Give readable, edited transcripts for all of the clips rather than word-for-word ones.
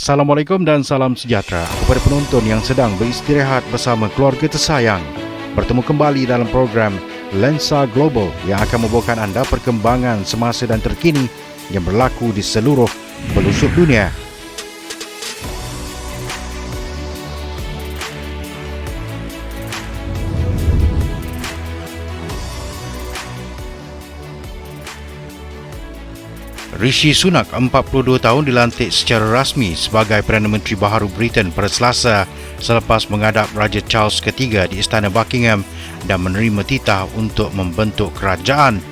Assalamualaikum dan salam sejahtera kepada penonton yang sedang beristirahat bersama keluarga tersayang. Bertemu kembali dalam program Lensa Global yang akan membawakan anda perkembangan semasa dan terkini yang berlaku di seluruh pelosok dunia. Rishi Sunak, 42 tahun, dilantik secara rasmi sebagai Perdana Menteri baharu Britain pada Selasa selepas menghadap Raja Charles III di Istana Buckingham dan menerima titah untuk membentuk kerajaan.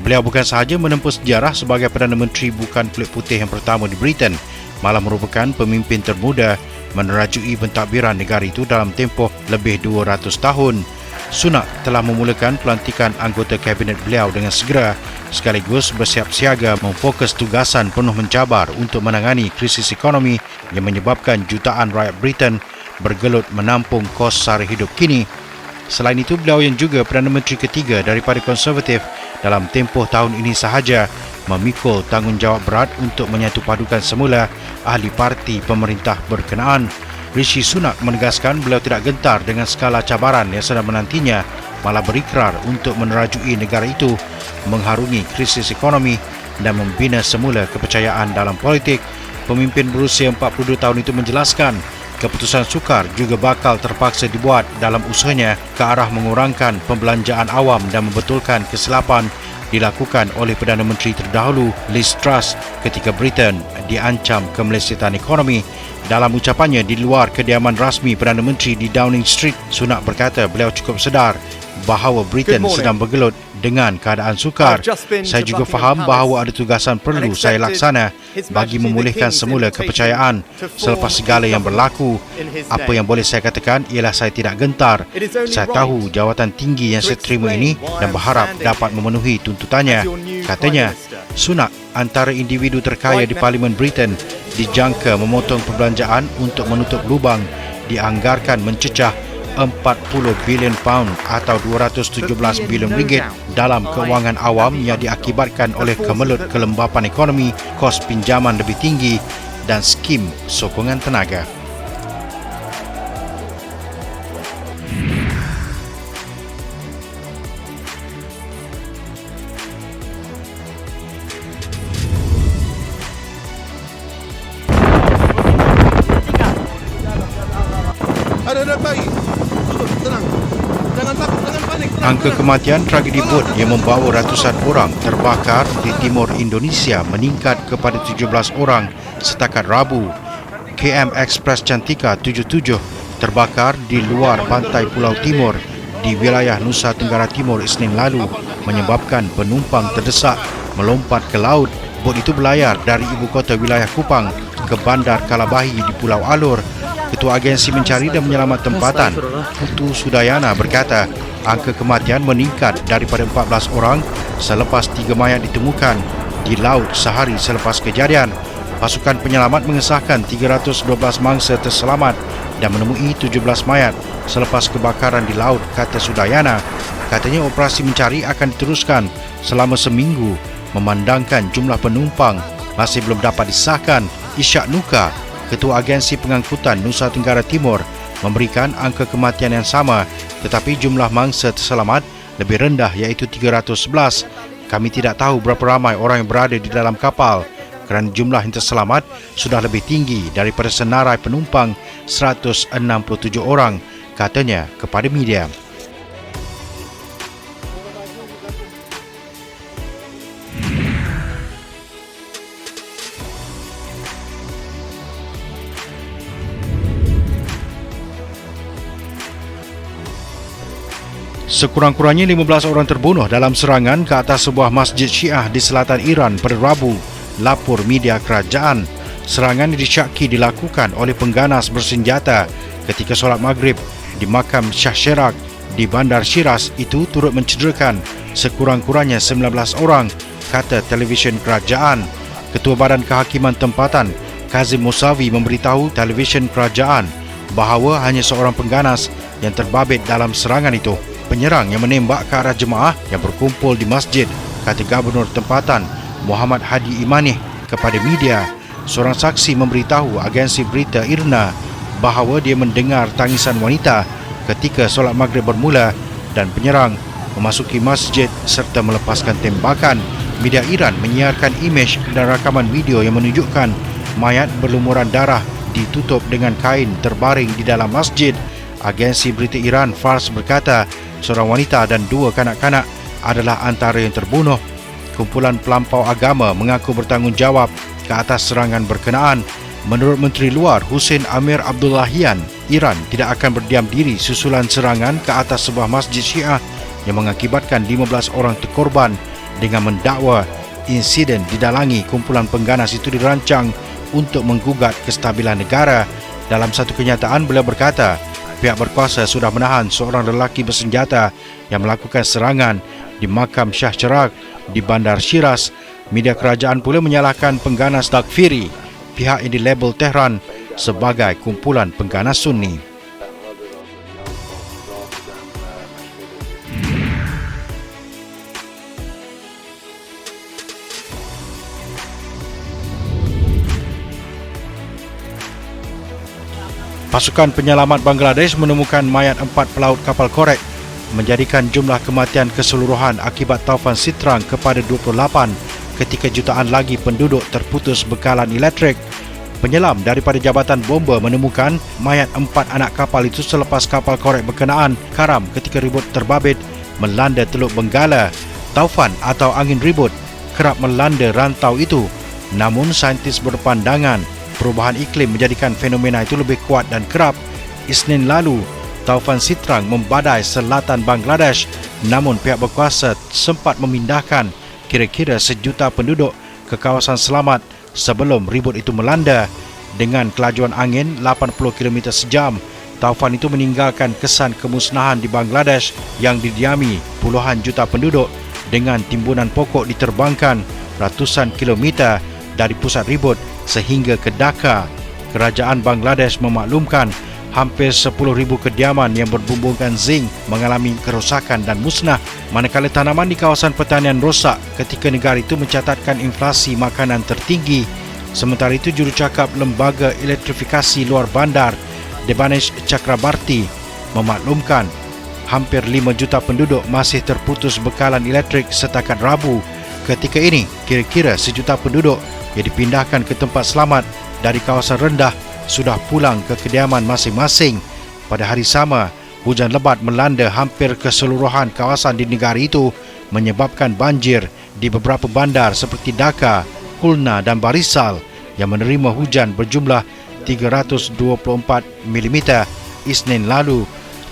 Beliau bukan sahaja menempuh sejarah sebagai Perdana Menteri bukan kulit putih yang pertama di Britain, malah merupakan pemimpin termuda menerajui pentadbiran negara itu dalam tempoh lebih 200 tahun. Sunak telah memulakan pelantikan anggota kabinet beliau dengan segera sekaligus bersiap siaga memfokus tugasan penuh mencabar untuk menangani krisis ekonomi yang menyebabkan jutaan rakyat Britain bergelut menampung kos sara hidup kini. Selain itu, beliau yang juga Perdana Menteri ketiga daripada Konservatif dalam tempoh tahun ini sahaja memikul tanggungjawab berat untuk menyatupadukan semula ahli parti pemerintah berkenaan. Rishi Sunak menegaskan beliau tidak gentar dengan skala cabaran yang sedang menantinya, malah berikrar untuk menerajui negara itu mengharungi krisis ekonomi dan membina semula kepercayaan dalam politik. Pemimpin berusia 42 tahun itu menjelaskan keputusan sukar juga bakal terpaksa dibuat dalam usahanya ke arah mengurangkan pembelanjaan awam dan membetulkan kesilapan dilakukan oleh Perdana Menteri terdahulu Liz Truss ketika Britain diancam kemelesetan ekonomi. Dalam ucapannya di luar kediaman rasmi Perdana Menteri di Downing Street, Sunak berkata beliau cukup sedar bahawa Britain sedang bergelut dengan keadaan sukar. Saya juga faham bahawa ada tugasan perlu saya laksana bagi memulihkan semula kepercayaan selepas segala yang berlaku. Apa yang boleh saya katakan ialah saya tidak gentar. Saya tahu jawatan tinggi yang saya terima ini dan berharap dapat memenuhi tuntutannya, katanya. Sunak, antara individu terkaya di Parlimen Britain, dijangka memotong perbelanjaan untuk menutup lubang dianggarkan mencecah 40 bilion pound atau 217 bilion ringgit dalam kewangan awam yang diakibatkan oleh kemelut kelembapan ekonomi, kos pinjaman lebih tinggi dan skim sokongan tenaga. Ada bayi. Tenang. Jangan takut, jangan panik. Angka kematian tragedi bot yang membawa ratusan orang terbakar di timur Indonesia meningkat kepada 17 orang setakat Rabu. KM Express Cantika 77 terbakar di luar pantai Pulau Timur di wilayah Nusa Tenggara Timur Isnin lalu, menyebabkan penumpang terdesak melompat ke laut. Bot itu berlayar dari ibu kota wilayah Kupang ke Bandar Kalabahi di Pulau Alor. Ketua Agensi Mencari dan Menyelamat Tempatan, Putu Sudayana, berkata angka kematian meningkat daripada 14 orang selepas 3 mayat ditemukan di laut sehari selepas kejadian. Pasukan penyelamat mengesahkan 312 mangsa terselamat dan menemui 17 mayat selepas kebakaran di laut, kata Sudayana. Katanya operasi mencari akan diteruskan selama seminggu memandangkan jumlah penumpang masih belum dapat disahkan. Ishak Nuka, Ketua Agensi Pengangkutan Nusa Tenggara Timur, memberikan angka kematian yang sama tetapi jumlah mangsa terselamat lebih rendah iaitu 311. Kami tidak tahu berapa ramai orang yang berada di dalam kapal kerana jumlah yang terselamat sudah lebih tinggi daripada senarai penumpang 167 orang, katanya kepada media. Sekurang-kurangnya 15 orang terbunuh dalam serangan ke atas sebuah masjid Syiah di selatan Iran pada Rabu, lapor media kerajaan. Serangan disyaki dilakukan oleh pengganas bersenjata ketika solat maghrib di makam Shah Cheragh di Bandar Shiraz. Itu turut mencederakan sekurang-kurangnya 19 orang, kata televisyen kerajaan. Ketua Badan Kehakiman Tempatan, Kazim Musavi, memberitahu televisyen kerajaan bahawa hanya seorang pengganas yang terbabit dalam serangan itu. Penyerang yang menembak ke arah jemaah yang berkumpul di masjid, kata Gubernur tempatan Muhammad Hadi Imanih kepada media. seorang saksi memberitahu agensi berita IRNA bahawa dia mendengar tangisan wanita ketika solat maghrib bermula dan penyerang memasuki masjid serta melepaskan tembakan. Media Iran menyiarkan imej dan rakaman video yang menunjukkan mayat berlumuran darah ditutup dengan kain terbaring di dalam masjid. Agensi berita Iran Fars berkata seorang wanita dan 2 kanak-kanak adalah antara yang terbunuh. Kumpulan pelampau agama mengaku bertanggungjawab ke atas serangan berkenaan. Menurut Menteri Luar Hussein Amir Abdullahian, Iran tidak akan berdiam diri susulan serangan ke atas sebuah masjid Syiah yang mengakibatkan 15 orang terkorban dengan mendakwa insiden didalangi kumpulan pengganas itu dirancang untuk menggugat kestabilan negara. Dalam satu kenyataan, beliau berkata pihak berkuasa sudah menahan seorang lelaki bersenjata yang melakukan serangan di makam Shah Cheragh di Bandar Shiraz. Media kerajaan pula menyalahkan pengganas Takfiri, pihak yang dilabel Tehran sebagai kumpulan pengganas Sunni. Pasukan penyelamat Bangladesh menemukan mayat 4 pelaut kapal korek, menjadikan jumlah kematian keseluruhan akibat taufan Sitrang kepada 28 ketika jutaan lagi penduduk terputus bekalan elektrik. Penyelam daripada Jabatan Bomba menemukan mayat 4 anak kapal itu selepas kapal korek berkenaan karam ketika ribut terbabit melanda Teluk Benggala. Taufan atau angin ribut kerap melanda rantau itu, namun saintis berpandangan perubahan iklim menjadikan fenomena itu lebih kuat dan kerap. Isnin lalu, taufan Sitrang membadai selatan Bangladesh, namun pihak berkuasa sempat memindahkan kira-kira 1 juta penduduk ke kawasan selamat sebelum ribut itu melanda. Dengan kelajuan angin 80 km sejam, taufan itu meninggalkan kesan kemusnahan di Bangladesh yang didiami puluhan juta penduduk dengan timbunan pokok diterbangkan ratusan kilometer dari pusat ribut sehingga ke Dhaka. Kerajaan Bangladesh memaklumkan hampir 10,000 kediaman yang berbumbungkan zinc mengalami kerosakan dan musnah, manakala tanaman di kawasan pertanian rosak ketika negara itu mencatatkan inflasi makanan tertinggi. Sementara itu, jurucakap Lembaga Elektrifikasi Luar Bandar, Debanesh Chakrabarti, memaklumkan hampir 5 juta penduduk masih terputus bekalan elektrik setakat Rabu. Ketika ini, kira-kira 1 juta penduduk yang dipindahkan ke tempat selamat dari kawasan rendah sudah pulang ke kediaman masing-masing. Pada hari sama, hujan lebat melanda hampir keseluruhan kawasan di negara itu, menyebabkan banjir di beberapa bandar seperti Dhaka, Khulna dan Barisal yang menerima hujan berjumlah 324 mm Isnin lalu.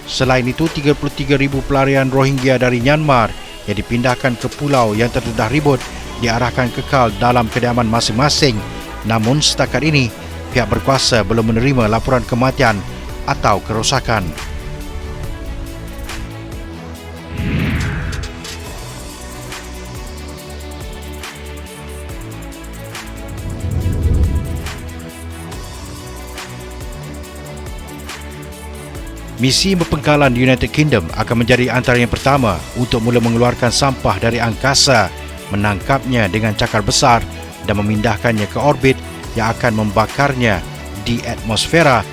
Selain itu, 33,000 pelarian Rohingya dari Myanmar yang dipindahkan ke pulau yang terdedah ribut diarahkan kekal dalam kediaman masing-masing. Namun setakat ini, pihak berkuasa belum menerima laporan kematian atau kerosakan. Misi pembekalan United Kingdom akan menjadi antara yang pertama untuk mula mengeluarkan sampah dari angkasa, menangkapnya dengan cakar besar dan memindahkannya ke orbit yang akan membakarnya di atmosfera.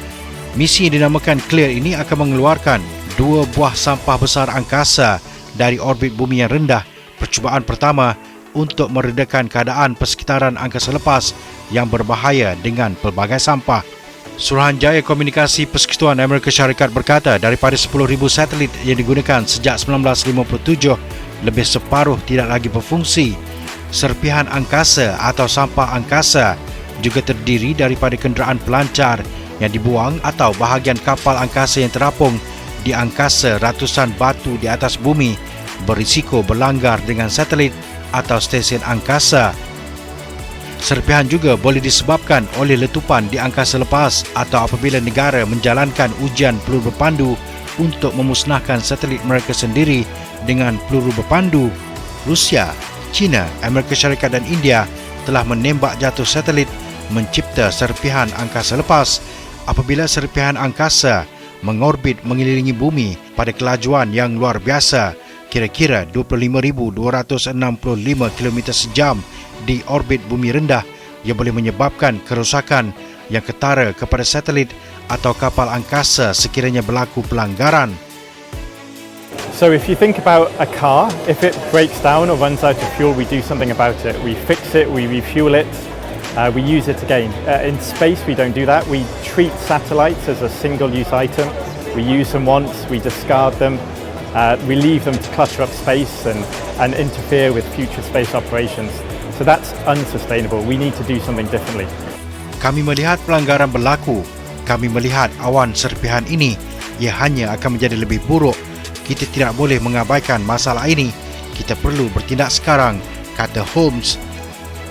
Misi yang dinamakan Clear ini akan mengeluarkan 2 buah sampah besar angkasa dari orbit bumi yang rendah, percubaan pertama untuk meredakan keadaan persekitaran angkasa lepas yang berbahaya dengan pelbagai sampah. Suruhanjaya Komunikasi Persekutuan Amerika Syarikat berkata daripada 10,000 satelit yang digunakan sejak 1957, lebih separuh tidak lagi berfungsi. Serpihan angkasa atau sampah angkasa juga terdiri daripada kenderaan pelancar yang dibuang atau bahagian kapal angkasa yang terapung di angkasa. Ratusan batu di atas bumi berisiko berlanggar dengan satelit atau stesen angkasa. Serpihan juga boleh disebabkan oleh letupan di angkasa lepas atau apabila negara menjalankan ujian peluru berpandu untuk memusnahkan satelit mereka sendiri dengan peluru berpandu. Rusia, China, Amerika Syarikat dan India telah menembak jatuh satelit mencipta serpihan angkasa lepas. Apabila serpihan angkasa mengorbit mengelilingi bumi pada kelajuan yang luar biasa, kira-kira 25,265 km sejam di orbit bumi rendah, Ia boleh menyebabkan kerosakan yang ketara kepada satelit atau kapal angkasa sekiranya berlaku pelanggaran. So if you think about a car, if it breaks down or runs out of fuel, we do something about it. We fix it, we refuel it, we use it again. In space, we don't do that. We treat satellites as a single-use item. We use them once, we discard them, we leave them to clutter up space and interfere with future space operations. So that's unsustainable. We need to do something differently. Kami melihat pelanggaran berlaku. Kami melihat awan serpihan ini, ia hanya akan menjadi lebih buruk. Kita tidak boleh mengabaikan masalah ini. Kita perlu bertindak sekarang, kata Holmes.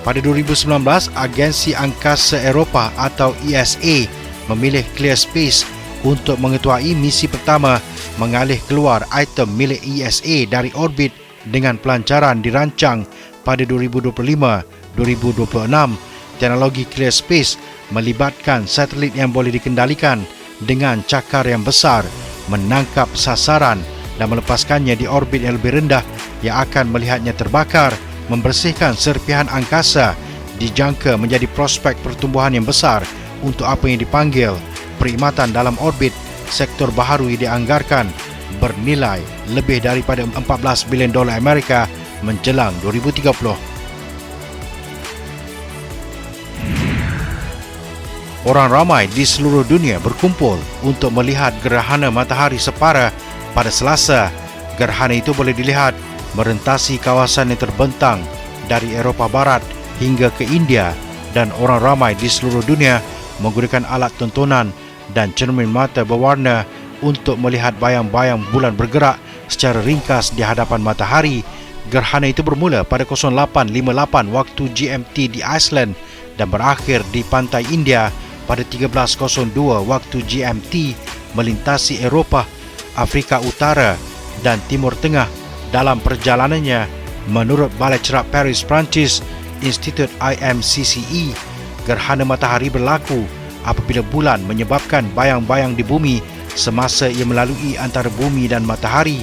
Pada 2019, Agensi Angkasa Eropah atau ESA memilih ClearSpace untuk mengetuai misi pertama mengalih keluar item milik ESA dari orbit dengan pelancaran dirancang pada 2025-2026. Teknologi ClearSpace melibatkan satelit yang boleh dikendalikan dengan cakar yang besar, menangkap sasaran dan melepaskannya di orbit yang lebih rendah yang akan melihatnya terbakar, membersihkan serpihan angkasa, dijangka menjadi prospek pertumbuhan yang besar untuk apa yang dipanggil perkhidmatan dalam orbit. Sektor baharu yang dianggarkan bernilai lebih daripada $14 bilion Amerika menjelang 2030. Orang ramai di seluruh dunia berkumpul untuk melihat gerhana matahari separa pada Selasa. Gerhana itu boleh dilihat merentasi kawasan yang terbentang dari Eropah Barat hingga ke India, dan orang ramai di seluruh dunia menggunakan alat tontonan dan cermin mata berwarna untuk melihat bayang-bayang bulan bergerak secara ringkas di hadapan matahari. Gerhana itu bermula pada 08.58 waktu GMT di Iceland dan berakhir di pantai India pada 13.02 waktu GMT, melintasi Eropah, Afrika Utara dan Timur Tengah. Dalam perjalanannya, menurut Balai Cerap Paris, Perancis, Institut IMCCE, gerhana matahari berlaku apabila bulan menyebabkan bayang-bayang di bumi semasa ia melalui antara bumi dan matahari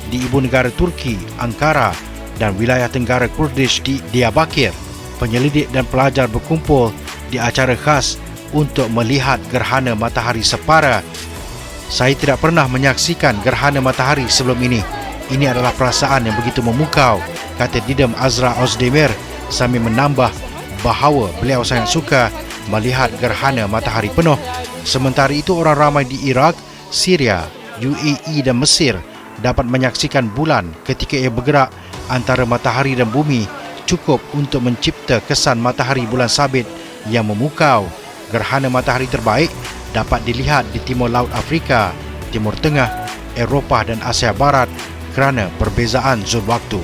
di ibu negara Turki, Ankara, dan wilayah Tenggara Kurdish di Diyarbakir. Penyelidik dan pelajar berkumpul di acara khas untuk melihat gerhana matahari separa. Saya tidak pernah menyaksikan gerhana matahari sebelum ini. Ini adalah perasaan yang begitu memukau, kata Didam Azra Ozdemir sambil menambah bahawa beliau sangat suka melihat gerhana matahari penuh. Sementara itu, orang ramai di Iraq, Syria, UAE dan Mesir dapat menyaksikan bulan ketika ia bergerak antara matahari dan bumi, cukup untuk mencipta kesan matahari bulan sabit yang memukau. Gerhana matahari terbaik dapat dilihat di Timur Laut Afrika, Timur Tengah, Eropah dan Asia Barat kerana perbezaan zon waktu.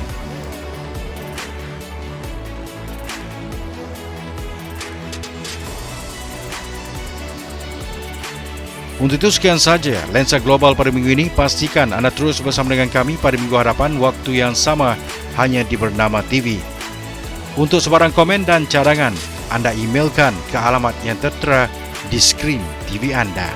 Untuk itu sekian saja Lensa Global pada minggu ini. Pastikan anda terus bersama dengan kami pada minggu hadapan waktu yang sama hanya di Bernama TV. Untuk sebarang komen dan cadangan, anda emailkan ke alamat yang tertera di skrin TV anda.